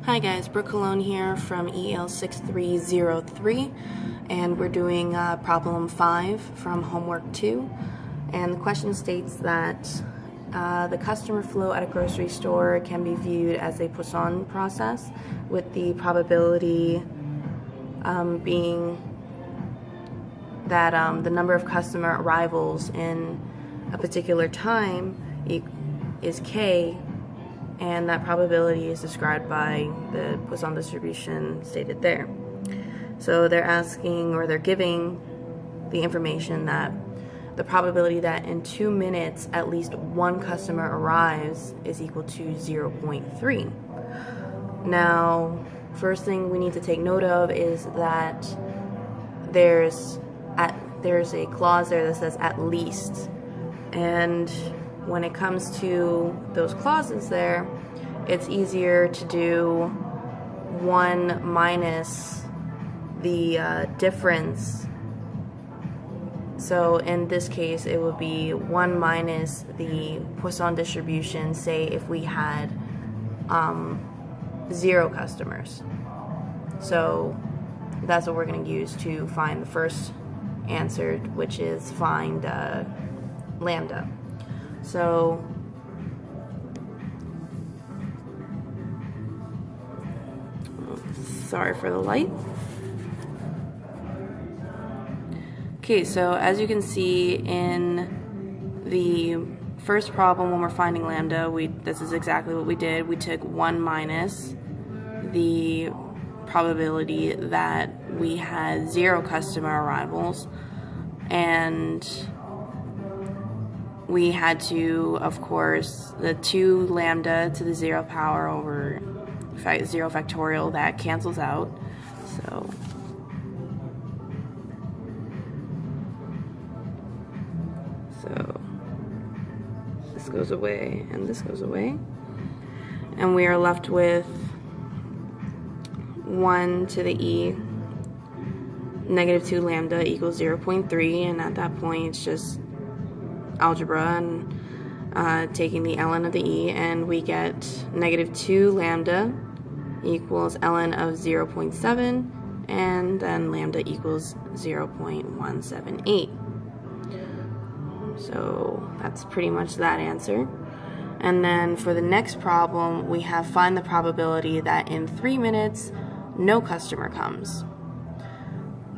Hi guys, Brooke Cologne here from EL6303, and we're doing problem 5 from homework 2. And the question states that the customer flow at a grocery store can be viewed as a Poisson process, with the probability being that the number of customer arrivals in a particular time is K, and that probability is described by the Poisson distribution stated there. So they're asking, or they're giving the information that the probability that in 2 minutes at least one customer arrives is equal to 0.3. Now, first thing we need to take note of is that there's a clause there that says at least, and when it comes to those clauses there, it's easier to do 1 minus the difference. So in this case, it would be 1 minus the Poisson distribution, say if we had 0 customers. So that's what we're going to use to find the first answer, which is find lambda. So sorry for the light. Okay, so as you can see in the first problem, when we're finding lambda, this is exactly what we did. We took 1 minus the probability that we had 0 customer arrivals, and we had to, of course, the 2 lambda to the 0 power over 0 factorial, that cancels out. So this goes away and this goes away, and we are left with 1 to the e negative 2 lambda equals 0.3, and at that point it's just algebra and taking the ln of the e, and we get negative 2 lambda equals ln of 0.7, and then lambda equals 0.178. So that's pretty much that answer. And then for the next problem, we have find the probability that in 3 minutes no customer comes.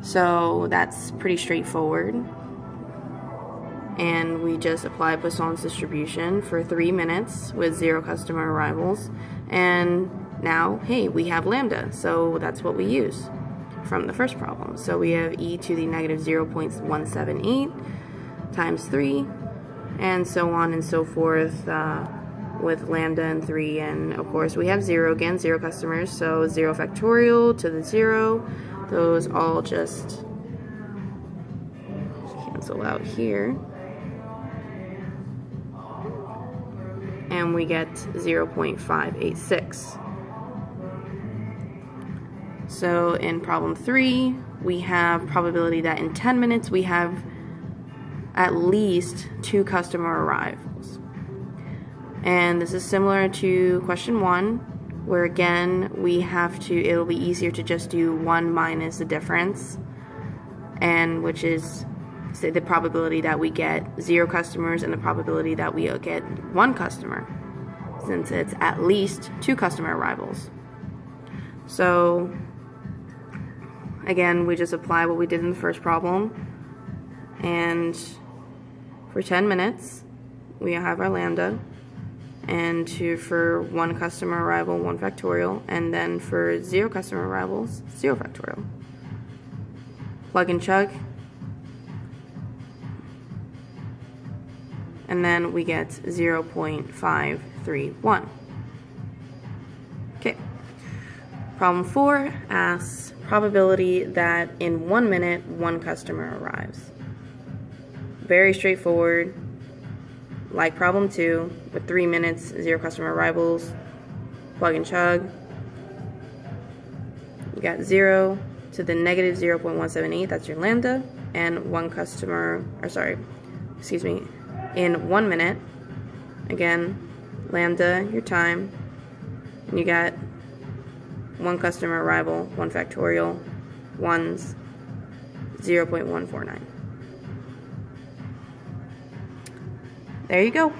So that's pretty straightforward, and we just apply Poisson's distribution for 3 minutes with 0 customer arrivals, and now, hey, we have lambda, so that's what we use from the first problem. So we have e to the negative 0.178 times 3, and so on and so forth with lambda and 3, and of course we have 0 again, 0 customers, so 0 factorial to the 0, those all just cancel out here, and we get 0.586. So in problem 3, we have probability that in 10 minutes we have at least 2 customer arrivals. And this is similar to question 1, where again we have to, it'll be easier to just do 1 minus the difference, and which is, say, the probability that we get 0 customers and the probability that we get 1 customer, since it's at least 2 customer arrivals. So again, we just apply what we did in the first problem, and for 10 minutes we have our lambda, and for 1 customer arrival, 1 factorial, and then for 0 customer arrivals, 0 factorial. Plug and chug, and then we get 0.531. Okay. Problem 4 asks probability that in 1 minute 1 customer arrives. Very straightforward, like problem 2, with 3 minutes, 0 customer arrivals, plug and chug. You got 0 to the negative 0.178, that's your lambda, and 1 customer, or sorry, excuse me, in 1 minute, again, lambda, your time, and you got 1 customer arrival, 1 factorial, 1's 0.149. There you go.